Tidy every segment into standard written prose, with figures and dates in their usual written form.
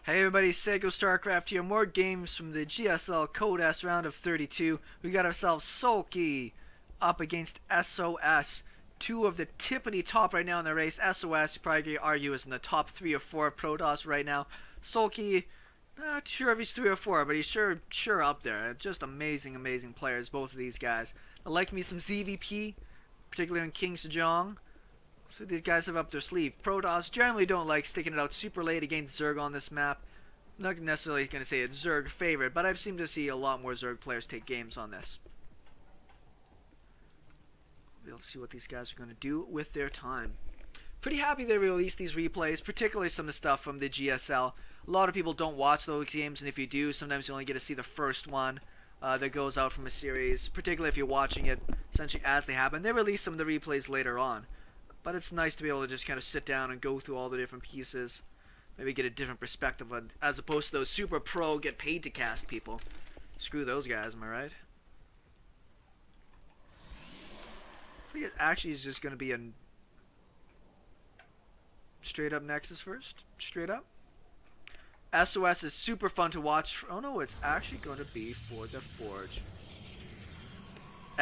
Hey everybody, SeKo Starcraft here. More games from the GSL Code S round of 32. We got ourselves Soulkey up against SOS. Two of the tippity top right now in the race. SOS, you probably could argue, is in the top 3 or 4 of protoss right now. Soulkey, not sure if he's 3 or 4, but he's sure up there. Just amazing players, both of these guys. I like me some ZVP, particularly in King Sejong. So these guys have up their sleeve. Protoss generally don't like sticking it out super late against Zerg on this map. I'm not necessarily going to say it's Zerg favorite, but I've seemed to see a lot more Zerg players take games on this. We'll see what these guys are going to do with their time. Pretty happy they released these replays, particularly some of the stuff from the GSL. A lot of people don't watch those games, and if you do, sometimes you only get to see the first one that goes out from a series, particularly if you're watching it essentially as they happen. They release some of the replays later on. But it's nice to be able to just kind of sit down and go through all the different pieces. Maybe get a different perspective on, as opposed to those super pro get paid to cast people. Screw those guys, am I right? So it actually is just going to be a straight up Nexus first. Straight up. SOS is super fun to watch. Oh no, it's actually going to be for the Forge.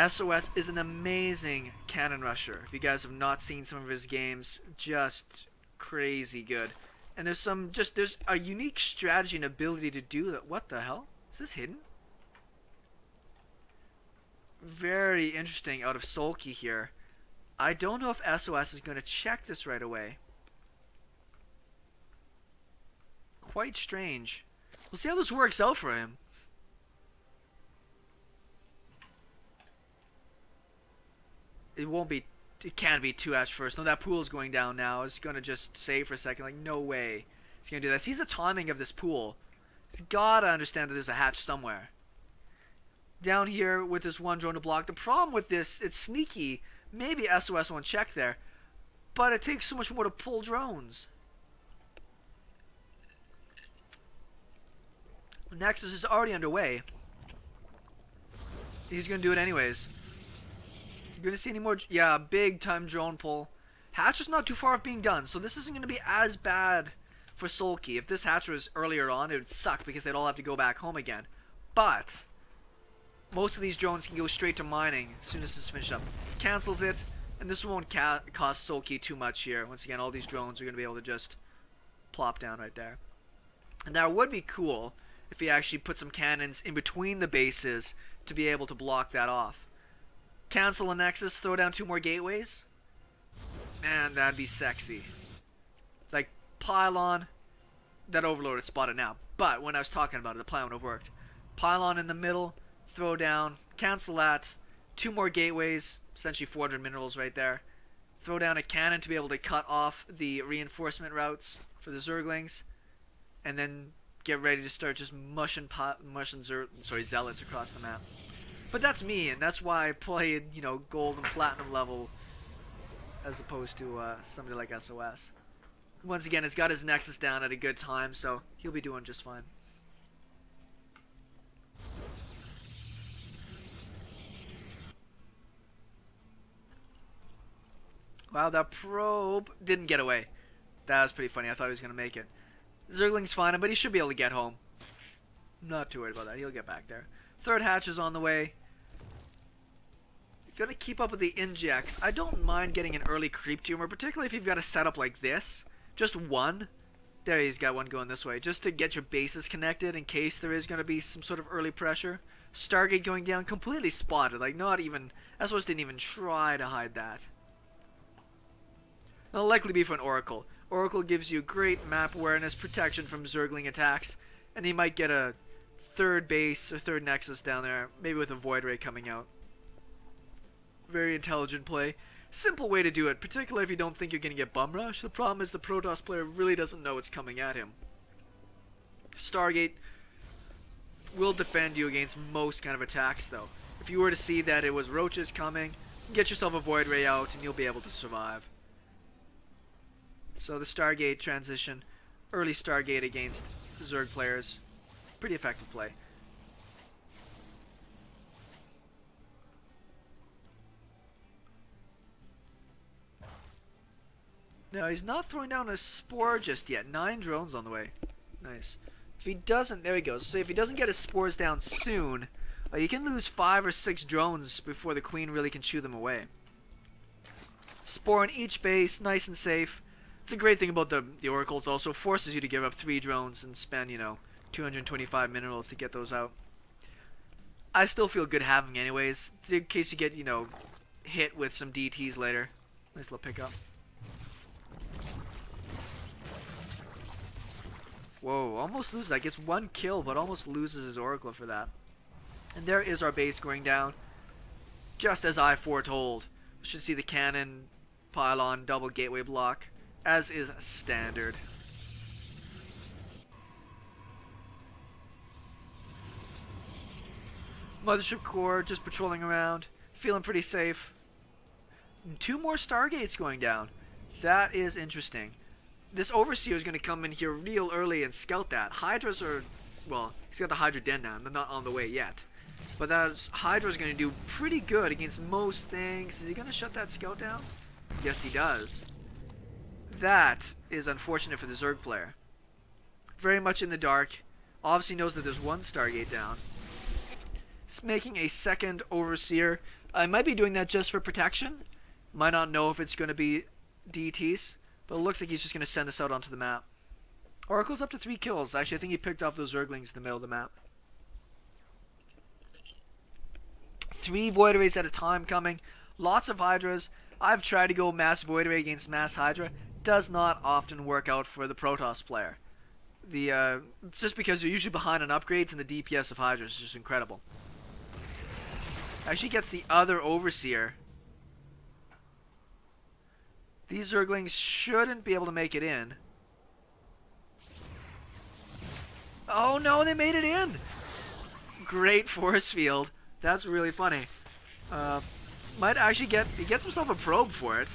SOS is an amazing cannon rusher. If you guys have not seen some of his games, just crazy good. And there's a unique strategy and ability to do that. What the hell? Is this hidden? Very interesting out of Soulkey here. I don't know if SOS is going to check this right away. Quite strange. We'll see how this works out for him. It can't be 2H first. No, that pool is going down now. It's going to just save for a second. Like, no way. He's going to do that. Sees the timing of this pool. He's got to understand that there's a hatch somewhere. Down here with this one drone to block. The problem with this, it's sneaky. Maybe SOS won't check there. But it takes so much more to pull drones. Nexus is already underway. He's going to do it anyways. You're going to see any more? Yeah, big time drone pull. Hatch is not too far off being done, so this isn't going to be as bad for Soulkey. If this hatch was earlier on, it would suck because they'd all have to go back home again. But most of these drones can go straight to mining as soon as it's finished up. Cancels it, and this won't cost Soulkey too much here. Once again, all these drones are going to be able to just plop down right there. And that would be cool if he actually put some cannons in between the bases to be able to block that off. Cancel a Nexus, throw down 2 more gateways. Man, that'd be sexy. Like, pylon. That overload is spotted now. But when I was talking about it, the plan would have worked. Pylon in the middle, throw down, cancel that. 2 more gateways, essentially 400 minerals right there. Throw down a cannon to be able to cut off the reinforcement routes for the Zerglings. And then get ready to start just mushing zealots across the map. But that's me, and that's why I played, you know, gold and platinum level as opposed to somebody like SOS. Once again, he's got his Nexus down at a good time, so he'll be doing just fine. Wow, that probe didn't get away. That was pretty funny. I thought he was going to make it. Zergling's fine, but he should be able to get home. Not too worried about that. He'll get back there. Third hatch is on the way. Gotta keep up with the injects. I don't mind getting an early creep tumor, particularly if you've got a setup like this. Just one. There, he's got one going this way. Just to get your bases connected in case there is going to be some sort of early pressure. Stargate going down, completely spotted. Like, not even... SOS didn't even try to hide that. It'll likely be for an Oracle. Oracle gives you great map awareness, protection from Zergling attacks, and he might get a third base or third Nexus down there, maybe with a Void Ray coming out. Very intelligent play. Simple way to do it, particularly if you don't think you're going to get bum rush. The problem is the Protoss player really doesn't know it's coming at him. Stargate will defend you against most kind of attacks, though. If you were to see that it was roaches coming, get yourself a Void Ray out and you'll be able to survive. So the Stargate transition, early Stargate against Zerg players, pretty effective play. No, he's not throwing down a spore just yet. 9 drones on the way. Nice. If he doesn't, there he goes. So if he doesn't get his spores down soon, you can lose 5 or 6 drones before the queen really can shoo them away. Spore in each base, nice and safe. It's a great thing about the Oracle. It also forces you to give up 3 drones and spend, 225 minerals to get those out. I still feel good having anyways, in case you get, hit with some DTs later. Nice little pickup. Whoa, almost loses that. Gets 1 kill, but almost loses his Oracle for that. And there is our base going down. Just as I foretold. Should see the cannon, pylon, double gateway block, as is standard. Mothership core just patrolling around, feeling pretty safe. And 2 more Stargates going down. That is interesting. This Overseer is going to come in here real early and scout that. Hydras are, well, he's got the Hydra den down. They're not on the way yet. But that Hydra is going to do pretty good against most things. Is he going to shut that scout down? Yes, he does. That is unfortunate for the Zerg player. Very much in the dark. Obviously knows that there's 1 Stargate down. He's making a second Overseer. I might be doing that just for protection. Might not know if it's going to be DTs. But it looks like he's just going to send us out onto the map. Oracle's up to 3 kills. Actually, I think he picked off those Zerglings in the middle of the map. 3 Void Rays at a time coming. Lots of Hydras. I've tried to go mass Void Ray against mass Hydra. Does not often work out for the Protoss player. It's just because they're usually behind on upgrades, and the DPS of Hydra is just incredible. Actually gets the other Overseer. These Zerglings shouldn't be able to make it in. Oh no, they made it in! Great force field. That's really funny. Might actually he gets himself a probe for it.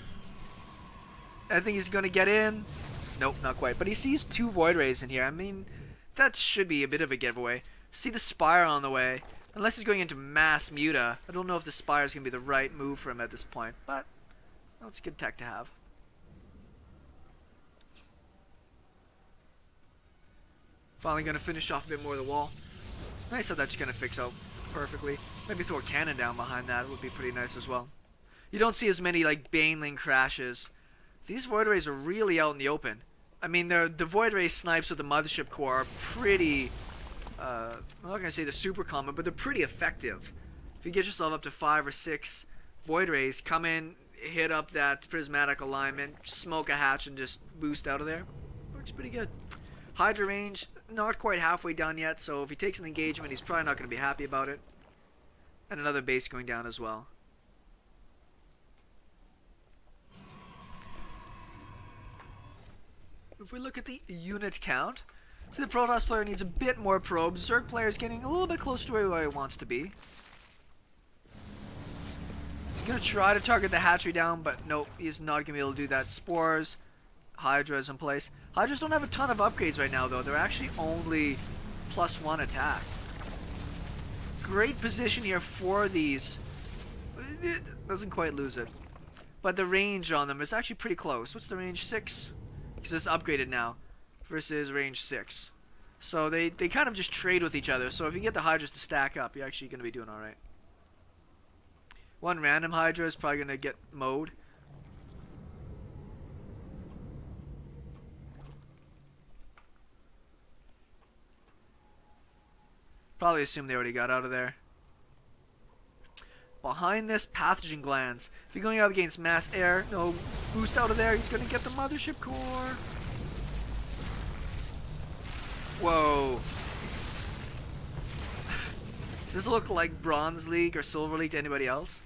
I think he's gonna get in. Nope, not quite. But he sees 2 Void Rays in here. I mean, that should be a bit of a giveaway. See the Spire on the way. Unless he's going into mass muta. I don't know if the Spire is gonna be the right move for him at this point. But, well, it's a good tech to have. Finally gonna finish off a bit more of the wall. Nice how that's just gonna fix out perfectly. Maybe throw a cannon down behind that. It would be pretty nice as well. You don't see as many like Baneling crashes. These Void Rays are really out in the open. I mean, the Void Ray snipes with the Mothership core are pretty, I'm not gonna say they're super common, but they're pretty effective. If you get yourself up to 5 or 6 Void Rays, come in, hit up that prismatic alignment, smoke a hatch, and just boost out of there. Works pretty good. Hydra range, not quite halfway done yet, so if he takes an engagement, he's probably not going to be happy about it. And another base going down as well. If we look at the unit count, see the Protoss player needs a bit more probes. Zerg player is getting a little bit closer to where he wants to be. He's going to try to target the hatchery down, but nope, he's not going to be able to do that. Spores, Hydra is in place. Hydras don't have a ton of upgrades right now, though. They're actually only +1 attack. Great position here for these. It doesn't quite lose it. But the range on them is actually pretty close. What's the range? 6? Because it's upgraded now. Versus range 6. So they kind of just trade with each other. So if you get the Hydras to stack up, you're actually going to be doing alright. 1 random Hydra is probably going to get mowed. Probably assume they already got out of there. Behind this, pathogen glands. If you're going up against mass air, no boost out of there, he's going to get the Mothership core. Whoa. Does this look like Bronze League or Silver League to anybody else?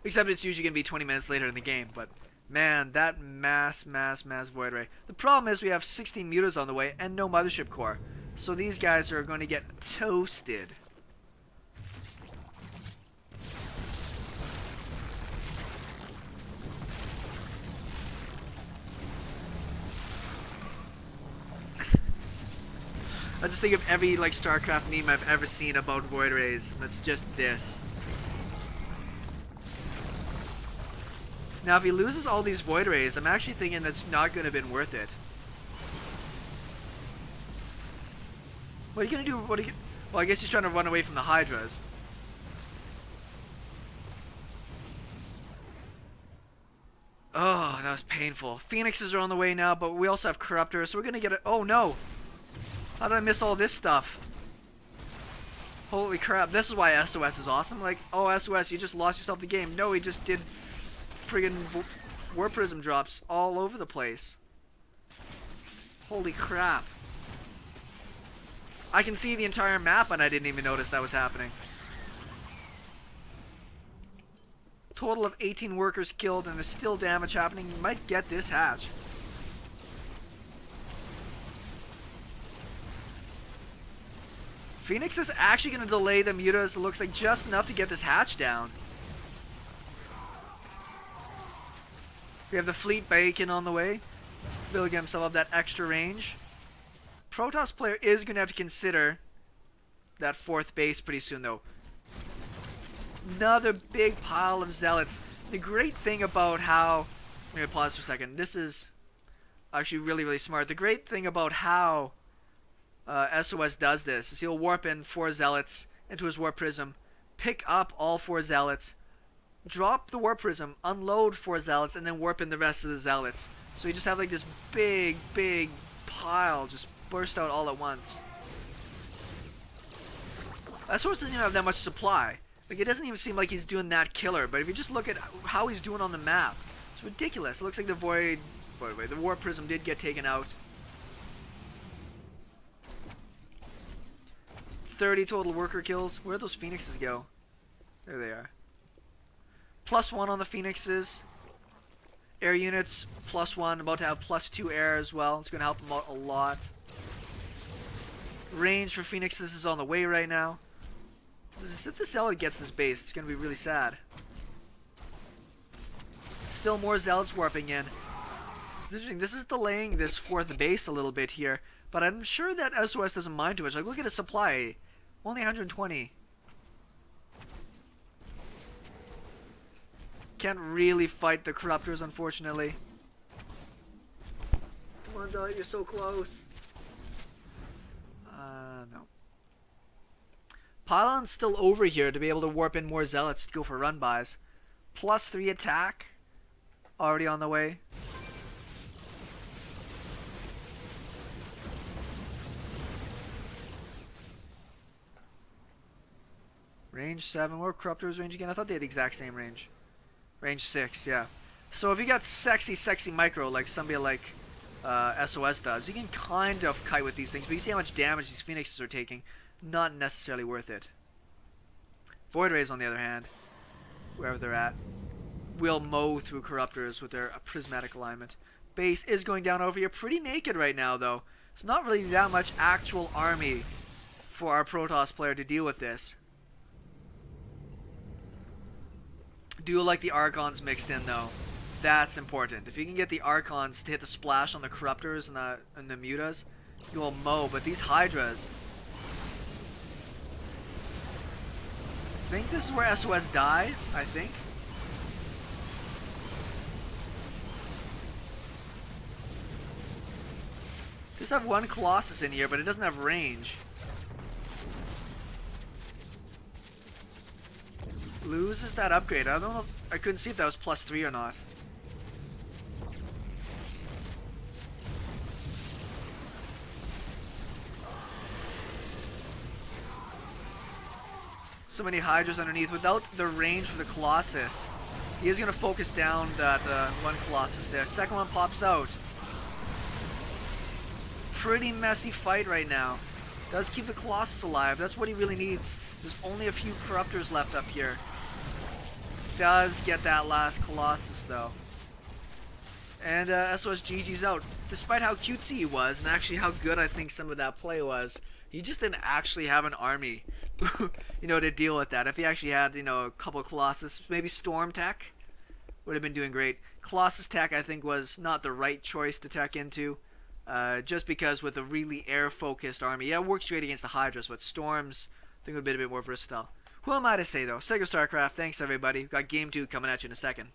Except it's usually going to be 20 minutes later in the game. But man, that mass Void Ray. The problem is we have 16 mutas on the way and no Mothership core. So these guys are going to get toasted. I just think of every like StarCraft meme I've ever seen about Void Rays. That's just this. Now if he loses all these Void Rays, I'm actually thinking that's not going to have been worth it. What are you gonna do? What are you? Well, I guess he's trying to run away from the hydras. Oh, that was painful. Phoenixes are on the way now, but we also have corruptors, so we're gonna get it. Oh no! How did I miss all this stuff? Holy crap! This is why SOS is awesome. Like, oh SOS, you just lost yourself the game. No, he just did friggin' warp prism drops all over the place. Holy crap! I can see the entire map, and I didn't even notice that was happening. Total of 18 workers killed, and there's still damage happening. You might get this hatch. Phoenix is actually going to delay the mutas, it looks like, just enough to get this hatch down. We have the fleet bacon on the way. Building himself up that extra range. Protoss player is going to have to consider that fourth base pretty soon, though. Another big pile of zealots. The great thing about how... I'm going to pause for a second. This is actually really, really smart. The great thing about how SOS does this is he'll warp in 4 zealots into his warp prism, pick up all 4 zealots, drop the warp prism, unload 4 zealots, and then warp in the rest of the zealots. So you just have like this big, big pile just burst out all at once. SOS doesn't even have that much supply. Like, it doesn't even seem like he's doing that killer, but if you just look at how he's doing on the map, it's ridiculous. It looks like the the warp prism did get taken out. 30 total worker kills. Where'd those phoenixes go? There they are. +1 on the phoenixes. Air units, +1. About to have +2 air as well. It's going to help them out a lot. Range for phoenixes is on the way right now. If the zealot gets this base, it's going to be really sad. Still more zealots warping in. It's interesting. This is delaying this fourth base a little bit here. But I'm sure that SOS doesn't mind too much. Like, look at his supply. Only 120. Can't really fight the corruptors, unfortunately. Come on, Zealot, you're so close. No. Pylon's still over here to be able to warp in more zealots to go for run-bys. +3 attack. Already on the way. Range 7. What were Corruptor's range again? I thought they had the exact same range. Range 6, yeah. So if you got sexy micro like somebody like SOS does, you can kind of kite with these things, but you see how much damage these phoenixes are taking. Not necessarily worth it. Void Rays, on the other hand, wherever they're at, will mow through Corruptors with their prismatic alignment. Base is going down over here. Pretty naked right now, though. It's not really that much actual army for our Protoss player to deal with this. Do like the Archons mixed in, though. That's important. If you can get the Archons to hit the splash on the Corruptors and the mutas, you will mow. But these Hydras... I think this is where SOS dies, I think. Does have one Colossus in here, but it doesn't have range. Loses that upgrade. I don't know if, I couldn't see if that was +3 or not. So many Hydras underneath. Without the range for the Colossus, he is going to focus down that one Colossus there. Second one pops out. Pretty messy fight right now. Does keep the Colossus alive. That's what he really needs. There's only a few Corruptors left up here. Does get that last Colossus though. And SOS GG's out. Despite how cutesy he was, and actually how good I think some of that play was, he just didn't actually have an army, you know, to deal with that. If he actually had, you know, a couple of Colossus, maybe Storm Tech would have been doing great. Colossus Tech, I think, was not the right choice to tech into. Just because with a really air-focused army, yeah, it works great against the Hydras, but Storms, I think, would be a bit more versatile. Who am I to say, though? SeKo Starcraft, thanks everybody. We've got Game 2 coming at you in a second.